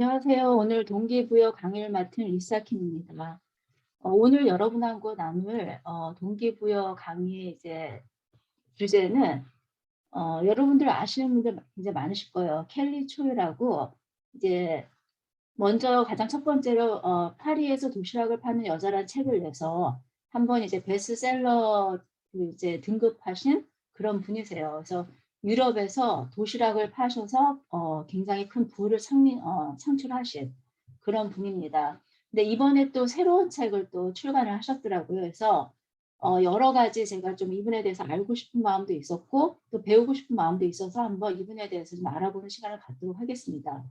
안녕하세요. 오늘 동기부여 강의를 맡은 리사킴입니다. 오늘 여러분하고 나눌 동기부여 강의의 이제 주제는 여러분들 아시는 분들 굉장히 많으실 거예요. 켈리 초이라고 이제 먼저 가장 첫 번째로 파리에서 도시락을 파는 여자라는 책을 내서 한번 이제 베스트셀러 이제 등급하신 그런 분이세요. 그래서 유럽에서 도시락을 파셔서 굉장히 큰 부를 창출하신 그런 분입니다. 근데 이번에 또 새로운 책을 또 출간을 하셨더라고요. 그래서 여러 가지 제가 좀 이분에 대해서 알고 싶은 마음도 있었고 또 배우고 싶은 마음도 있어서 한번 이분에 대해서 좀 알아보는 시간을 갖도록 하겠습니다.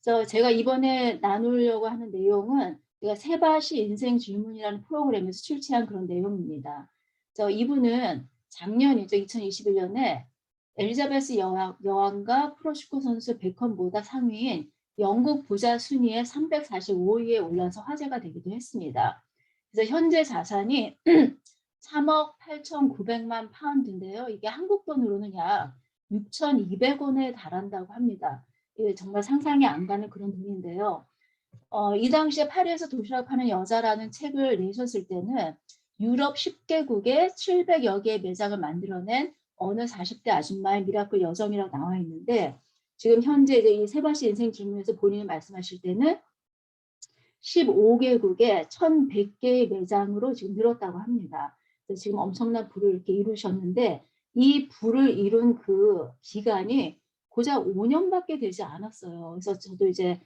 그래서 제가 이번에 나누려고 하는 내용은 제가 세바시 인생 질문이라는 프로그램에서 출시한 그런 내용입니다. 그래서 이분은 작년이죠. 2021년에 엘리자베스 여왕과 프로시코 선수 베컨보다 상위인 영국 부자 순위에 345위에 올라서 화제가 되기도 했습니다. 그래서 현재 자산이 3억 8,900만 파운드인데요. 이게 한국 돈으로는 약 6,200원에 달한다고 합니다. 이게 정말 상상이 안 가는 그런 돈인데요. 이 당시에 파리에서 도시락 파는 여자라는 책을 내셨을 때는 유럽 10개국에 700여 개의 매장을 만들어낸 어느 40대 아줌마의 미라클 여정이라고 나와 있는데 지금 현재 이제 이 세바시 인생 질문에서 본인이 말씀하실 때는 15개국에 1,100개의 매장으로 지금 늘었다고 합니다. 그래서 지금 엄청난 부를 이렇게 이루셨는데 이 부를 이룬 그 기간이 고작 5년밖에 되지 않았어요. 그래서 저도 이제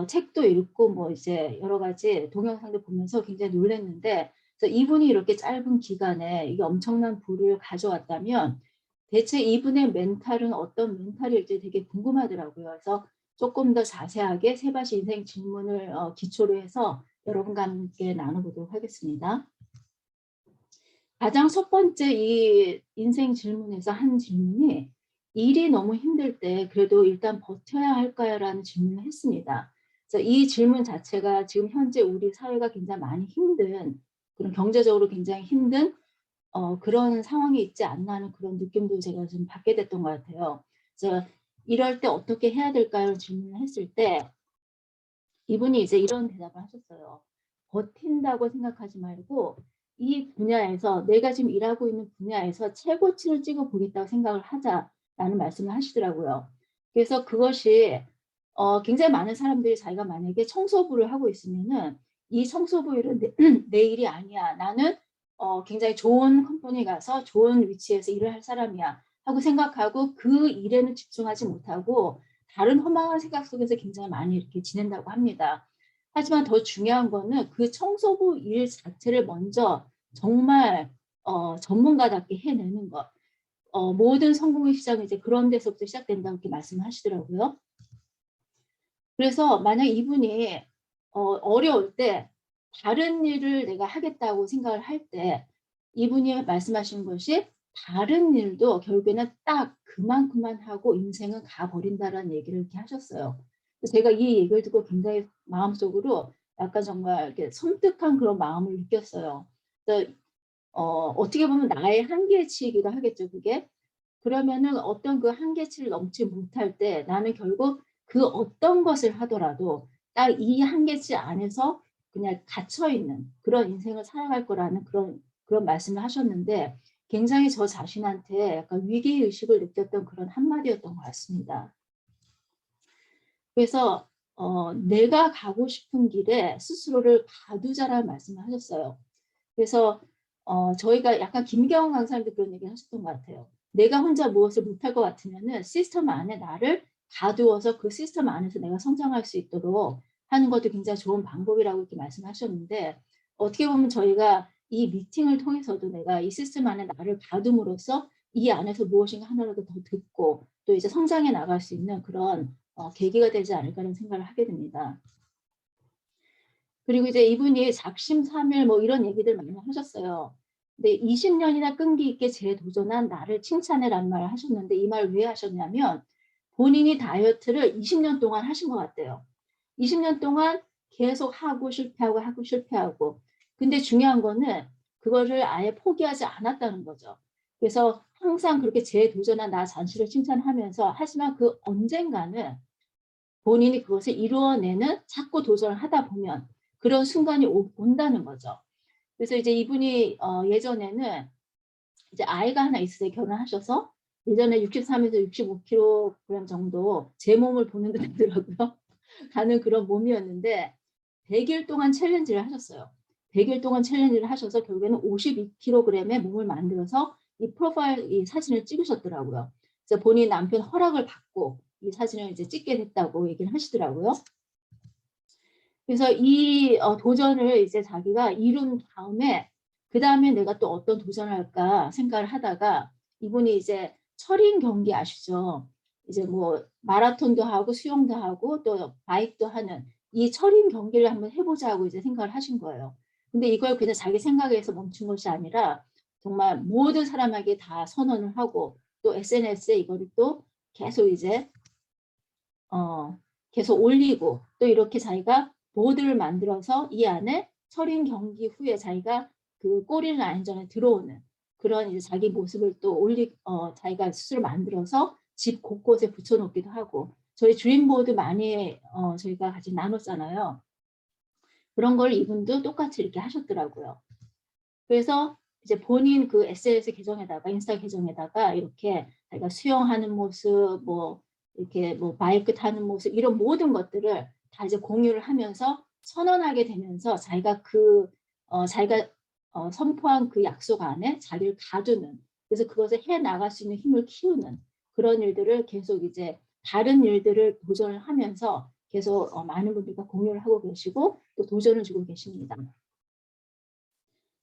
책도 읽고 뭐 이제 여러 가지 동영상도 보면서 굉장히 놀랐는데 그래서 이분이 이렇게 짧은 기간에 이게 엄청난 부를 가져왔다면 대체 이분의 멘탈은 어떤 멘탈일지 되게 궁금하더라고요. 그래서 조금 더 자세하게 세바시 인생 질문을 기초로 해서 여러분과 함께 나눠보도록 하겠습니다. 가장 첫 번째 이 인생 질문에서 한 질문이 일이 너무 힘들 때 그래도 일단 버텨야 할까요? 라는 질문을 했습니다. 그래서 이 질문 자체가 지금 현재 우리 사회가 굉장히 많이 힘든 그런 경제적으로 굉장히 힘든 그런 상황이 있지 않나 하는 그런 느낌도 제가 좀 받게 됐던 것 같아요. 그래서 이럴 때 어떻게 해야 될까요? 질문을 했을 때 이분이 이제 이런 대답을 하셨어요. 버틴다고 생각하지 말고 이 분야에서 내가 지금 일하고 있는 분야에서 최고치를 찍어 보겠다고 생각을 하자라는 말씀을 하시더라고요. 그래서 그것이 굉장히 많은 사람들이 자기가 만약에 청소부를 하고 있으면은 이 청소부 일은 내 일이 아니야. 나는 굉장히 좋은 컴퍼니 가서 좋은 위치에서 일을 할 사람이야 하고 생각하고 그 일에는 집중하지 못하고 다른 허망한 생각 속에서 굉장히 많이 이렇게 지낸다고 합니다. 하지만 더 중요한 거는 그 청소부 일 자체를 먼저 정말 전문가답게 해내는 것. 모든 성공의 시작은 이제 그런 데서부터 시작된다고 이렇게 말씀하시더라고요. 그래서 만약 이분이 어려울 때 다른 일을 내가 하겠다고 생각을 할 때 이분이 말씀하신 것이 다른 일도 결국에는 딱 그만큼만 하고 인생은 가버린다라는 얘기를 이렇게 하셨어요. 제가 이 얘기를 듣고 굉장히 마음속으로 약간 정말 이렇게 섬뜩한 그런 마음을 느꼈어요. 그래서 어떻게 보면 나의 한계치이기도 하겠죠, 그게. 그러면은 어떤 그 한계치를 넘지 못할 때 나는 결국 그 어떤 것을 하더라도 딱 이 한계치 안에서 그냥 갇혀 있는 그런 인생을 살아갈 거라는 그런 말씀을 하셨는데 굉장히 저 자신한테 약간 위기 의식을 느꼈던 그런 한마디였던 것 같습니다. 그래서 내가 가고 싶은 길에 스스로를 가두자라는 말씀을 하셨어요. 그래서 저희가 약간 김경원 강사님도 그런 얘기 하셨던 것 같아요. 내가 혼자 무엇을 못할 것 같으면은 시스템 안에 나를 가두어서 그 시스템 안에서 내가 성장할 수 있도록 하는 것도 굉장히 좋은 방법이라고 이렇게 말씀하셨는데 어떻게 보면 저희가 이 미팅을 통해서도 내가 이 시스템 안에 나를 가둠으로써 이 안에서 무엇인가 하나라도 더 듣고 또 이제 성장해 나갈 수 있는 그런 계기가 되지 않을까라는 생각을 하게 됩니다. 그리고 이제 이분이 작심삼일 뭐 이런 얘기들 많이 하셨어요. 근데 20년이나 끈기 있게 재도전한 나를 칭찬해라는 말을 하셨는데 이 말 왜 하셨냐면 본인이 다이어트를 20년 동안 하신 것 같대요. 20년 동안 계속 하고 실패하고 하고 실패하고. 근데 중요한 거는 그거를 아예 포기하지 않았다는 거죠. 그래서 항상 그렇게 재도전한 나 자신을 칭찬하면서 하지만 그 언젠가는 본인이 그것을 이루어내는 자꾸 도전을 하다 보면 그런 순간이 온다는 거죠. 그래서 이제 이분이 예전에는 이제 아이가 하나 있으세요. 결혼하셔서 예전에 63에서 65kg 정도 제 몸을 보는 듯 하더라고요. 가는 그런 몸이었는데 100일 동안 챌린지를 하셨어요. 100일 동안 챌린지를 하셔서 결국에는 52kg의 몸을 만들어서 이 프로파일 이 사진을 찍으셨더라고요. 그래서 본인 남편 허락을 받고 이 사진을 이제 찍게 됐다고 얘기를 하시더라고요. 그래서 이 도전을 이제 자기가 이룬 다음에 그 다음에 내가 또 어떤 도전을 할까 생각을 하다가 이분이 이제 철인 경기 아시죠? 이제 뭐 마라톤도 하고 수영도 하고 또 바이크도 하는 이 철인 경기를 한번 해보자고 이제 생각을 하신 거예요. 근데 이걸 그냥 자기 생각에서 멈춘 것이 아니라 정말 모든 사람에게 다 선언을 하고 또 SNS에 이거를 또 계속 이제 계속 올리고 또 이렇게 자기가 보드를 만들어서 이 안에 철인 경기 후에 자기가 그 꼬리는 안전에 들어오는 그런 이제 자기 모습을 또 자기가 스스로 만들어서 집 곳곳에 붙여놓기도 하고 저희 주인보드 많이 저희가 같이 나눴잖아요. 그런 걸 이분도 똑같이 이렇게 하셨더라고요. 그래서 이제 본인 그 SNS 계정에다가 인스타 계정에다가 이렇게 자기가 수영하는 모습 뭐 이렇게 뭐 바이크 타는 모습 이런 모든 것들을 다 이제 공유를 하면서 선언하게 되면서 자기가 자기가 선포한 그 약속 안에 자기를 가두는 그래서 그것을 해 나갈 수 있는 힘을 키우는 그런 일들을 계속 이제 다른 일들을 도전을 하면서 계속 많은 분들과 공유를 하고 계시고 또 도전을 주고 계십니다.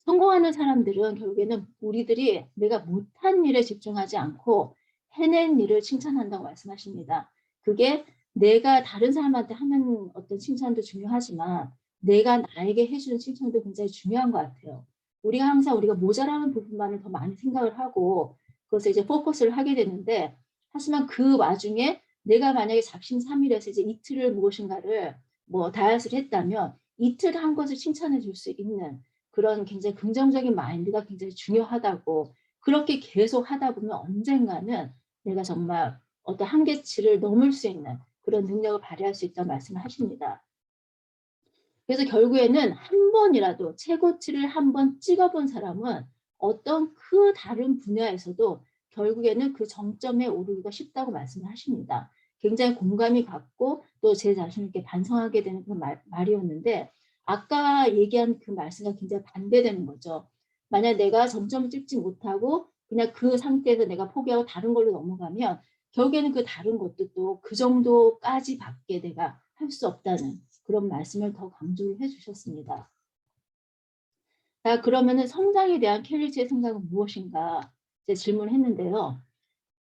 성공하는 사람들은 결국에는 우리들이 내가 못한 일에 집중하지 않고 해낸 일을 칭찬한다고 말씀하십니다. 그게 내가 다른 사람한테 하는 어떤 칭찬도 중요하지만 내가 나에게 해주는 칭찬도 굉장히 중요한 것 같아요. 우리가 항상 우리가 모자라는 부분만을 더 많이 생각을 하고 그것을 이제 포커스를 하게 되는데 하지만 그 와중에 내가 만약에 작심삼일해서 이제 이틀을 무엇인가를 뭐 다이어트를 했다면 이틀 한 것을 칭찬해 줄 수 있는 그런 굉장히 긍정적인 마인드가 굉장히 중요하다고 그렇게 계속 하다 보면 언젠가는 내가 정말 어떤 한계치를 넘을 수 있는 그런 능력을 발휘할 수 있다는 말씀을 하십니다. 그래서 결국에는 한 번이라도 최고치를 한번 찍어본 사람은 어떤 그 다른 분야에서도 결국에는 그 정점에 오르기가 쉽다고 말씀을 하십니다. 굉장히 공감이 갔고 또 제 자신을 이렇게 반성하게 되는 그런 말이었는데 아까 얘기한 그 말씀과 굉장히 반대되는 거죠. 만약 내가 정점을 찍지 못하고 그냥 그 상태에서 내가 포기하고 다른 걸로 넘어가면 결국에는 그 다른 것도 또 그 정도까지 밖에 내가 할 수 없다는 그런 말씀을 더 강조를 해주셨습니다. 자, 그러면은 성장에 대한 켈리치의 생각은 무엇인가 이제 질문을 했는데요.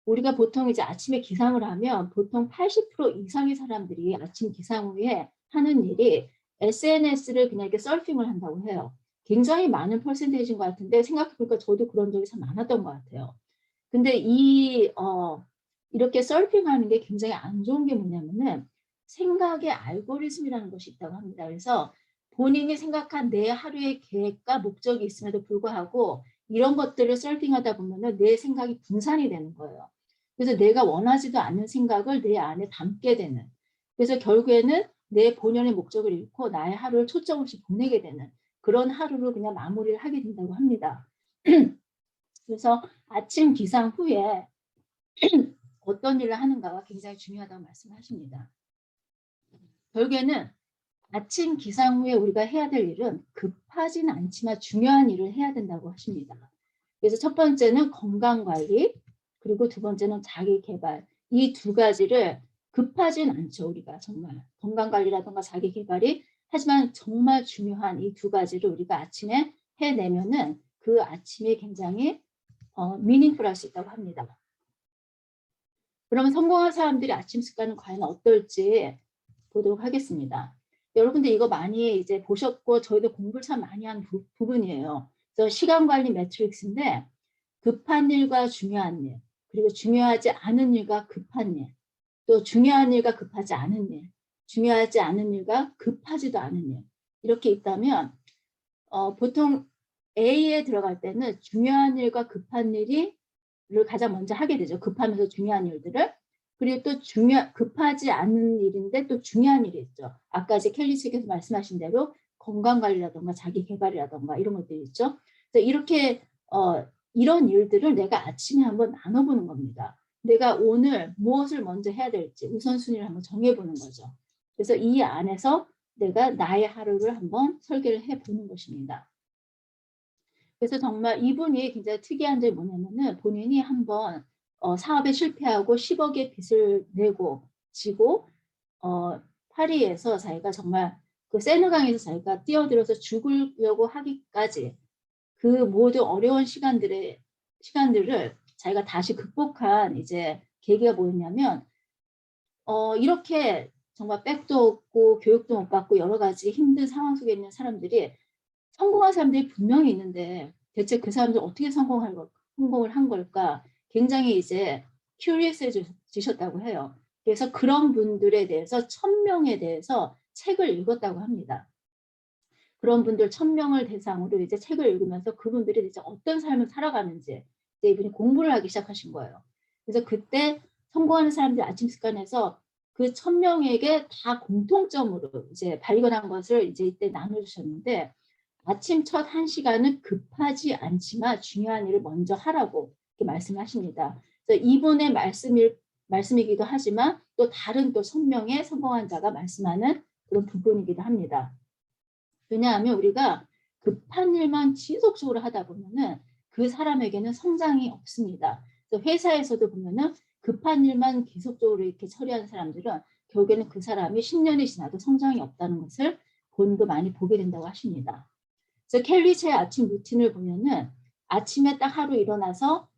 우리가 보통 이제 아침에 기상을 하면 보통 80% 이상의 사람들이 아침 기상 후에 하는 일이 SNS를 그냥 이렇게 서핑을 한다고 해요. 굉장히 많은 퍼센테이지인 것 같은데 생각해보니까 저도 그런 적이 참 많았던 것 같아요. 근데 이렇게 서핑하는 게 굉장히 안 좋은 게 뭐냐면은 생각의 알고리즘이라는 것이 있다고 합니다. 그래서 본인이 생각한 내 하루의 계획과 목적이 있음에도 불구하고 이런 것들을 서핑하다 보면은 내 생각이 분산이 되는 거예요. 그래서 내가 원하지도 않는 생각을 내 안에 담게 되는. 그래서 결국에는 내 본연의 목적을 잃고 나의 하루를 초점 없이 보내게 되는 그런 하루를 그냥 마무리를 하게 된다고 합니다. 그래서 아침 기상 후에 어떤 일을 하는가가 굉장히 중요하다고 말씀하십니다. 결국에는 아침 기상 후에 우리가 해야 될 일은 급하진 않지만 중요한 일을 해야 된다고 하십니다. 그래서 첫 번째는 건강관리, 그리고 두 번째는 자기개발. 이 두 가지를 급하진 않죠. 우리가 정말 건강관리라든가 자기개발이 하지만 정말 중요한 이 두 가지를 우리가 아침에 해내면은 그 아침이 굉장히 미닝풀할 수 있다고 합니다. 그러면 성공한 사람들이 아침 습관은 과연 어떨지 보도록 하겠습니다. 여러분들 이거 많이 이제 보셨고 저희도 공부를 참 많이 한 부분이에요. 그래서 시간관리 매트릭스인데 급한 일과 중요한 일, 그리고 중요하지 않은 일과 급한 일, 또 중요한 일과 급하지 않은 일, 중요하지 않은 일과 급하지도 않은 일 이렇게 있다면 보통 A에 들어갈 때는 중요한 일과 급한 일을 가장 먼저 하게 되죠. 급하면서 중요한 일들을. 그리고 또 급하지 않은 일인데 또 중요한 일이 있죠. 아까 이제 켈리 책에서 말씀하신 대로 건강관리라든가 자기계발이라든가 이런 것들이 있죠. 그래서 이렇게 이런 일들을 내가 아침에 한번 나눠보는 겁니다. 내가 오늘 무엇을 먼저 해야 될지 우선순위를 한번 정해보는 거죠. 그래서 이 안에서 내가 나의 하루를 한번 설계를 해보는 것입니다. 그래서 정말 이분이 굉장히 특이한 점이 뭐냐면은 본인이 한번 사업에 실패하고 10억의 빚을 내고 지고 파리에서 자기가 정말 그 세느강에서 자기가 뛰어들어서 죽으려고 하기까지 그 모든 어려운 시간들을 자기가 다시 극복한 이제 계기가 뭐였냐면 이렇게 정말 백도 없고 교육도 못 받고 여러 가지 힘든 상황 속에 있는 사람들이 성공한 사람들이 분명히 있는데 대체 그 사람들 어떻게 성공을 한 걸까 굉장히 이제 큐리어스해지셨다고 해요. 그래서 그런 분들에 대해서 1000명에 대해서 책을 읽었다고 합니다. 그런 분들 1000명을 대상으로 이제 책을 읽으면서 그분들이 이제 어떤 삶을 살아가는지 이제 이분이 공부를 하기 시작하신 거예요. 그래서 그때 성공하는 사람들 아침 습관에서 그 1000명에게 다 공통점으로 이제 발견한 것을 이제 이때 나눠주셨는데 아침 첫 1시간은 급하지 않지만 중요한 일을 먼저 하라고 이렇게 말씀하십니다. 그래서 이분의 말씀이기도 하지만 또 다른 또 1000명의 성공한 자가 말씀하는 그런 부분이기도 합니다. 왜냐하면 우리가 급한 일만 지속적으로 하다 보면은 그 사람에게는 성장이 없습니다. 그래서 회사에서도 보면은 급한 일만 계속적으로 이렇게 처리하는 사람들은 결국에는 그 사람이 10년이 지나도 성장이 없다는 것을 본도 많이 보게 된다고 하십니다. 그래서 켈리체의 아침 루틴을 보면은 아침에 딱 하루 일어나서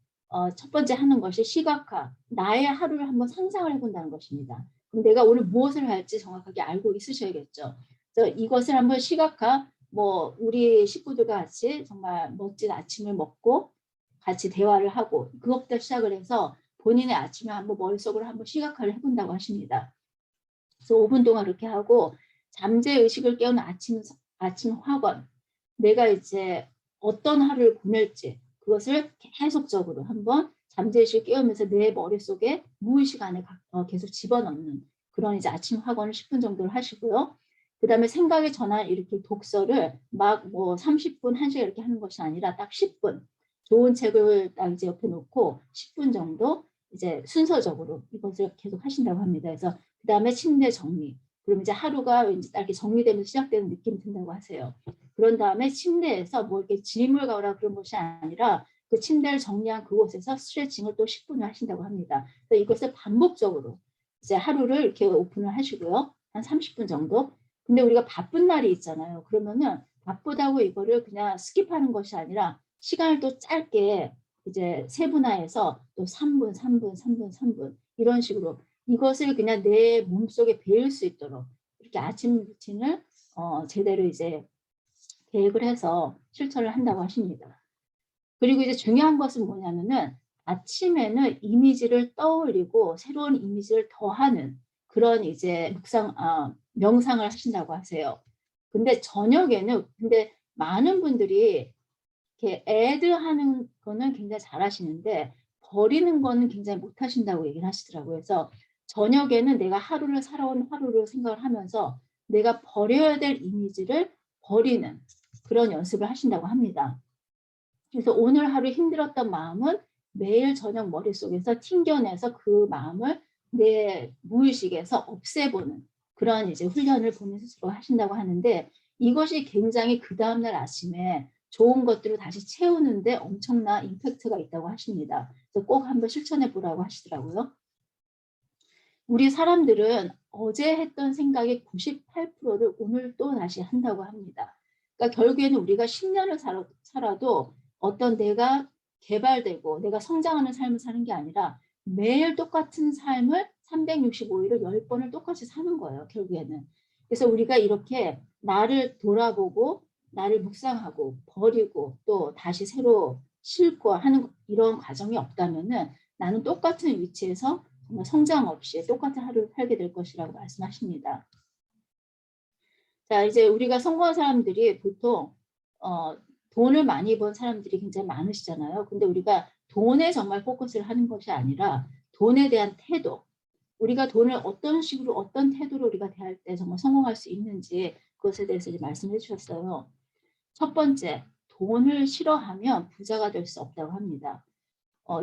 첫 번째 하는 것이 시각화, 나의 하루를 한번 상상을 해본다는 것입니다. 그럼 내가 오늘 무엇을 할지 정확하게 알고 있으셔야겠죠. 그래서 이것을 한번 시각화, 뭐 우리 식구들과 같이 정말 멋진 아침을 먹고 같이 대화를 하고 그것부터 시작을 해서 본인의 아침에 한번 머릿속으로 한번 시각화를 해본다고 하십니다. 그래서 5분 동안 그렇게 하고 잠재 의식을 깨우는 아침 학원, 내가 이제 어떤 하루를 보낼지 그것을 계속적으로 한번 잠재의식을 깨우면서 내 머릿속에 무의식 안에 계속 집어넣는 그런 이제 아침 학원을 10분 정도를 하시고요. 그 다음에 생각의 전환을 일으킬 독서를 막 뭐 30분, 1시간 이렇게 하는 것이 아니라 딱 10분. 좋은 책을 딱 이제 옆에 놓고 10분 정도 이제 순서적으로 이것을 계속 하신다고 합니다. 그래서 그 다음에 침대 정리. 그럼 이제 하루가 왠지 딱 이렇게 정리되면서 시작되는 느낌이 든다고 하세요. 그런 다음에 침대에서 뭐 이렇게 짐을 가오라 그런 것이 아니라 그 침대를 정리한 그곳에서 스트레칭을 또 10분을 하신다고 합니다. 그래서 이것을 반복적으로 이제 하루를 이렇게 오픈을 하시고요. 한 30분 정도. 근데 우리가 바쁜 날이 있잖아요. 그러면은 바쁘다고 이거를 그냥 스킵하는 것이 아니라 시간을 또 짧게 이제 세분화해서 또 3분, 3분, 3분, 3분 이런 식으로 이것을 그냥 내 몸속에 배울 수 있도록 이렇게 아침 루틴을 제대로 이제 계획을 해서 실천을 한다고 하십니다. 그리고 이제 중요한 것은 뭐냐면은 아침에는 이미지를 떠올리고 새로운 이미지를 더하는 그런 이제 명상을 하신다고 하세요. 근데 저녁에는 근데 많은 분들이 이렇게 애드하는 거는 굉장히 잘하시는데 버리는 거는 굉장히 못하신다고 얘기를 하시더라고요. 그래서 저녁에는 내가 하루를 살아온 하루를 생각을 하면서 내가 버려야 될 이미지를 버리는 그런 연습을 하신다고 합니다. 그래서 오늘 하루 힘들었던 마음은 매일 저녁 머릿속에서 튕겨내서 그 마음을 내 무의식에서 없애보는 그런 이제 훈련을 본인 스스로 하신다고 하는데 이것이 굉장히 그 다음날 아침에 좋은 것들을 다시 채우는데 엄청난 임팩트가 있다고 하십니다. 그래서 꼭 한번 실천해 보라고 하시더라고요. 우리 사람들은 어제 했던 생각의 98%를 오늘 또 다시 한다고 합니다. 그러니까 결국에는 우리가 10년을 살아도 어떤 내가 개발되고 내가 성장하는 삶을 사는 게 아니라 매일 똑같은 삶을 365일을 10번을 똑같이 사는 거예요. 결국에는. 그래서 우리가 이렇게 나를 돌아보고 나를 묵상하고 버리고 또 다시 새로 싣고 하는 이런 과정이 없다면은 나는 똑같은 위치에서 정말 성장 없이 똑같은 하루를 살게 될 것이라고 말씀하십니다. 자, 이제 우리가 성공한 사람들이 보통 돈을 많이 번 사람들이 굉장히 많으시잖아요. 근데 우리가 돈에 정말 포커스를 하는 것이 아니라 돈에 대한 태도, 우리가 돈을 어떤 식으로 어떤 태도로 우리가 대할 때 정말 성공할 수 있는지 그것에 대해서 이제 말씀해 주셨어요. 첫 번째, 돈을 싫어하면 부자가 될 수 없다고 합니다.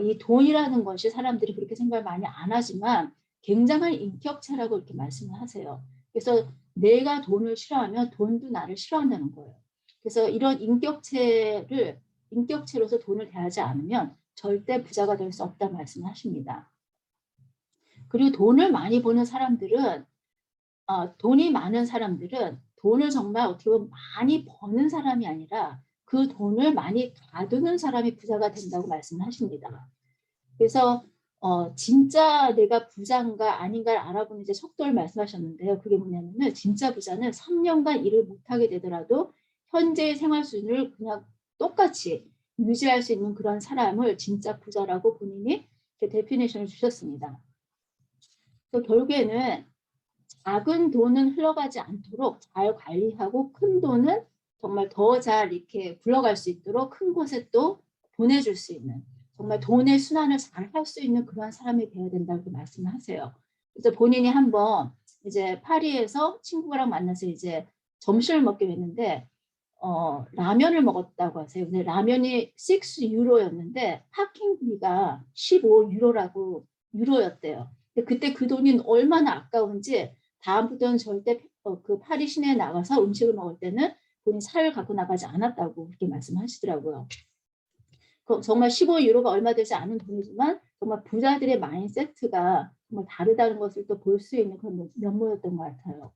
이 돈이라는 것이 사람들이 그렇게 생각을 많이 안 하지만 굉장한 인격체라고 이렇게 말씀을 하세요. 그래서 내가 돈을 싫어하면 돈도 나를 싫어한다는 거예요. 그래서 이런 인격체로서 돈을 대하지 않으면 절대 부자가 될 수 없다는 말씀을 하십니다. 그리고 돈을 많이 버는 사람들은 돈이 많은 사람들은 돈을 정말 어떻게 보면 많이 버는 사람이 아니라 그 돈을 많이 가두는 사람이 부자가 된다고 말씀하십니다. 그래서 진짜 내가 부자인가 아닌가를 알아보는 이제 척도를 말씀하셨는데요. 그게 뭐냐면은 진짜 부자는 3년간 일을 못하게 되더라도 현재의 생활 수준을 그냥 똑같이 유지할 수 있는 그런 사람을 진짜 부자라고 본인이 데피니션을 주셨습니다. 그래서 결국에는 작은 돈은 흘러가지 않도록 잘 관리하고 큰 돈은 정말 더 잘 이렇게 굴러갈 수 있도록 큰 곳에 또 보내줄 수 있는 정말 돈의 순환을 잘 할 수 있는 그런 사람이 되어야 된다고 말씀을 하세요. 그래서 본인이 한번 이제 파리에서 친구랑 만나서 이제 점심을 먹게 됐는데 라면을 먹었다고 하세요. 근데 라면이 6유로였는데 파킹비가 15유로였대요. 근데 그때 그 돈이 얼마나 아까운지 다음부터는 절대 그 파리 시내에 나가서 음식을 먹을 때는 본인 살을 갖고 나가지 않았다고 그렇게 말씀하시더라고요. 정말 15유로가 얼마 되지 않은 돈이지만 정말 부자들의 마인드세트가 정말 다르다는 것을 또 볼 수 있는 그런 면모였던 것 같아요.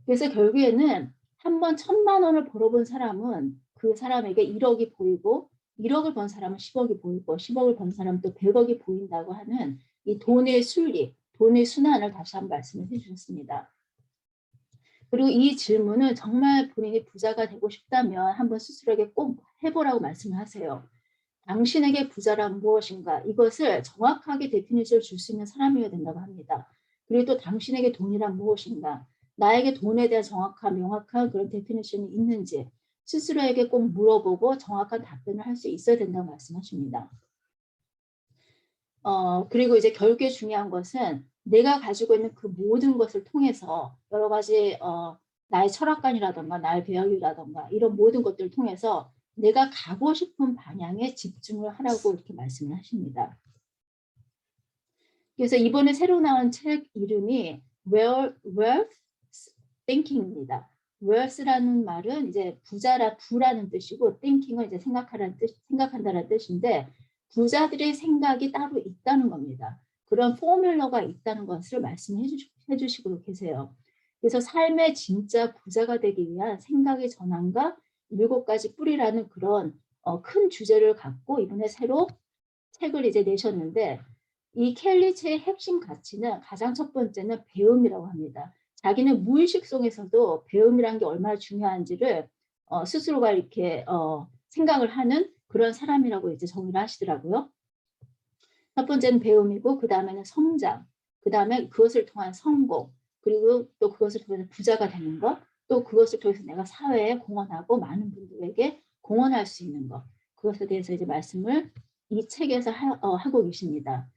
그래서 결국에는 한번 1,000,000원을 벌어본 사람은 그 사람에게 1억이 보이고 1억을 번 사람은 10억이 보이고 10억을 번 사람은 또 100억이 보인다고 하는 이 돈의 순리, 돈의 순환을 다시 한번 말씀을 해주셨습니다. 그리고 이 질문은 정말 본인이 부자가 되고 싶다면 한번 스스로에게 꼭 해보라고 말씀을 하세요. 당신에게 부자란 무엇인가? 이것을 정확하게 데피니션을 줄 수 있는 사람이어야 된다고 합니다. 그리고 또 당신에게 돈이란 무엇인가? 나에게 돈에 대한 정확한 명확한 그런 데피니션이 있는지 스스로에게 꼭 물어보고 정확한 답변을 할 수 있어야 된다고 말씀하십니다. 그리고 이제 결국에 중요한 것은 내가 가지고 있는 그 모든 것을 통해서 여러 가지 나의 철학관이라던가 나의 배경이라던가 이런 모든 것들을 통해서 내가 가고 싶은 방향에 집중을 하라고 이렇게 말씀을 하십니다. 그래서 이번에 새로 나온 책 이름이 Wealth Thinking입니다. Wealth라는 말은 이제 부라는 뜻이고 thinking은 이제 생각한다는 뜻인데 부자들의 생각이 따로 있다는 겁니다. 그런 포뮬러가 있다는 것을 말씀해 주시고 계세요. 그래서 삶의 진짜 부자가 되기 위한 생각의 전환과 7가지 뿌리라는 그런 큰 주제를 갖고 이번에 새로 책을 이제 내셨는데 이 켈리체의 핵심 가치는 가장 첫 번째는 배움이라고 합니다. 자기는 무의식 속에서도 배움이라는 게 얼마나 중요한지를 스스로가 이렇게 생각을 하는 그런 사람이라고 이제 정의를 하시더라고요. 첫 번째는 배움이고 그 다음에는 성장, 그 다음에 그것을 통한 성공, 그리고 또 그것을 통해서 부자가 되는 것, 또 그것을 통해서 내가 사회에 공헌하고 많은 분들에게 공헌할 수 있는 것, 그것에 대해서 이제 말씀을 이 책에서 하고 계십니다.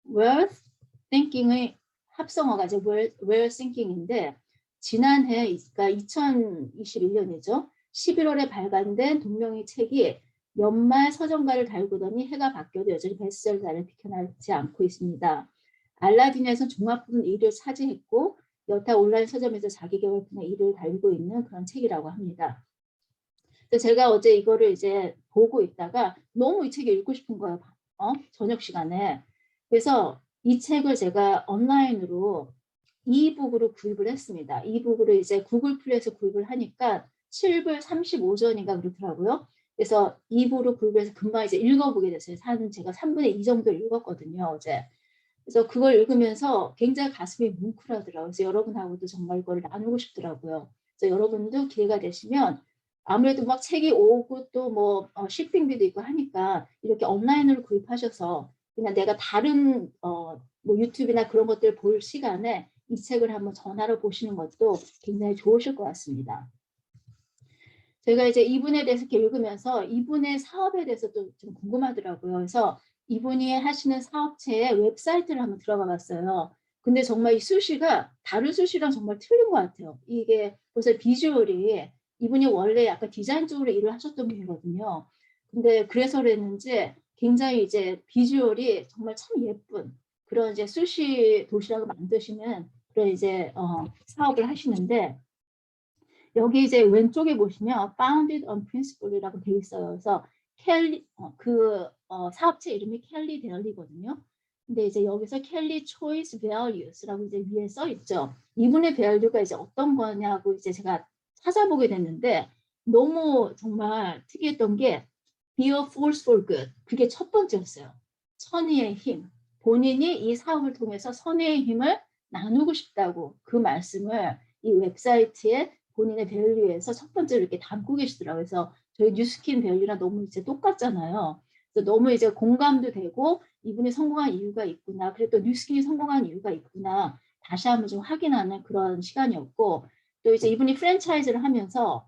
Wealth Thinking의 합성어가 이제 Wealth Thinking인데 지난해 그러니까 2021년이죠. 11월에 발간된 동명의 책이 연말 서점가를 달구더니 해가 바뀌어도 여전히 베스트셀러를 비켜나지 않고 있습니다. 알라딘에서 종합부분 1위를 차지했고 여타 온라인 서점에서 자기개발 분야 1위를 달리고 있는 그런 책이라고 합니다. 그래서 제가 어제 이거를 이제 보고 있다가 너무 이 책이 읽고 싶은 거예요. 저녁 시간에. 그래서 이 책을 제가 온라인으로 이북으로 구입을 했습니다. 이북으로 이제 구글 플레이에서 구입을 하니까 7불 35전인가 그렇더라고요. 그래서 이북으로 구입을 해서 금방 이제 읽어보게 됐어요. 제가 3분의 2 정도 읽었거든요, 어제. 그래서 그걸 읽으면서 굉장히 가슴이 뭉클하더라고요. 그래서 여러분하고도 정말 이걸 나누고 싶더라고요. 그래서 여러분도 기회가 되시면 아무래도 막 책이 오고 또 뭐 shipping비도 있고 하니까 이렇게 온라인으로 구입하셔서 그냥 내가 다른 뭐 유튜브나 그런 것들 볼 시간에 이 책을 한번 전화로 보시는 것도 굉장히 좋으실 것 같습니다. 제가 이제 이분에 대해서 이렇게 읽으면서 이분의 사업에 대해서도 좀 궁금하더라고요. 그래서 이분이 하시는 사업체의 웹사이트를 한번 들어가 봤어요. 근데 정말 이 수시가 다른 수시랑 정말 틀린 것 같아요. 이게 벌써 비주얼이 이분이 원래 약간 디자인 쪽으로 일을 하셨던 분이거든요. 근데 그래서 그랬는지 굉장히 이제 비주얼이 정말 참 예쁜 그런 이제 수시 도시락을 만드시는 그런 이제 사업을 하시는데 여기 이제 왼쪽에 보시면 Founded on Principle이라고 돼 있어요. 그래서 켈리 사업체 이름이 켈리 데일리거든요. 근데 이제 여기서 켈리 초이스 밸류스라고 이제 위에 써 있죠. 이분의 밸류가 이제 어떤 거냐고 이제 제가 찾아보게 됐는데 너무 정말 특이했던 게 be a force for good. 그게 첫 번째였어요. 선의의 힘. 본인이 이 사업을 통해서 선의의 힘을 나누고 싶다고 그 말씀을 이 웹사이트에 본인의 밸류에서 첫 번째로 이렇게 담고 계시더라고요. 그래서 저희 뉴스킨 밸류랑 너무 이제 똑같잖아요. 그래서 너무 이제 공감도 되고 이분이 성공한 이유가 있구나. 그리고 또 뉴스킨이 성공한 이유가 있구나. 다시 한번 좀 확인하는 그런 시간이었고 또 이제 이분이 프랜차이즈를 하면서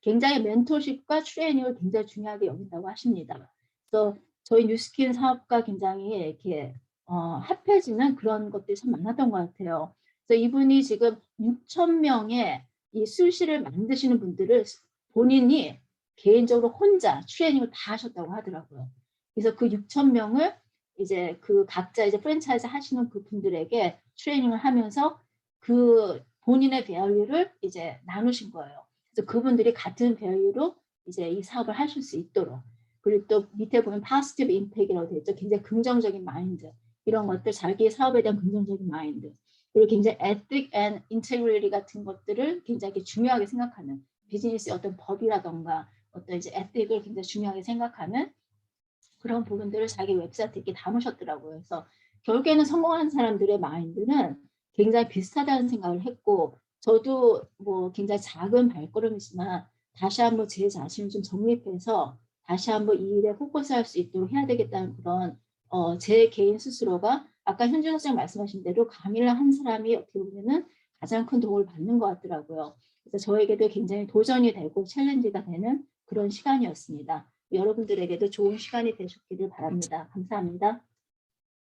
굉장히 멘토십과 트레이닝을 굉장히 중요하게 여긴다고 하십니다. 그래서 저희 뉴스킨 사업과 굉장히 이렇게 합해지는 그런 것들이 참 많았던 것 같아요. 그래서 이분이 지금 6천 명의 이 술시를 만드시는 분들을 본인이 개인적으로 혼자 트레이닝을 다 하셨다고 하더라고요. 그래서 그 6천 명을 이제 그 각자 이제 프랜차이즈 하시는 그 분들에게 트레이닝을 하면서 그 본인의 밸류를 이제 나누신 거예요. 그래서 그분들이 같은 밸류로 이제 이 사업을 하실 수 있도록 그리고 또 밑에 보면 positive impact이라고 되어 있죠. 굉장히 긍정적인 마인드 이런 것들 자기 사업에 대한 긍정적인 마인드 그리고 굉장히 ethic and integrity 같은 것들을 굉장히 중요하게 생각하는 비즈니스의 어떤 법이라던가 어떤 이제 ethic을 굉장히 중요하게 생각하는 그런 부분들을 자기 웹사이트에 이렇게 담으셨더라고요. 그래서 결국에는 성공한 사람들의 마인드는 굉장히 비슷하다는 생각을 했고 저도 뭐 굉장히 작은 발걸음이지만 다시 한번 제 자신을 좀 정립해서 다시 한번 이 일에 포커스할 수 있도록 해야 되겠다는 그런 제 개인 스스로가 아까 현준 선생님 말씀하신 대로 강의를 한 사람이 어떻게 보면은 가장 큰 도움을 받는 것 같더라고요. 그래서 저에게도 굉장히 도전이 되고 챌린지가 되는 그런 시간이었습니다. 여러분들에게도 좋은 시간이 되셨기를 바랍니다. 감사합니다.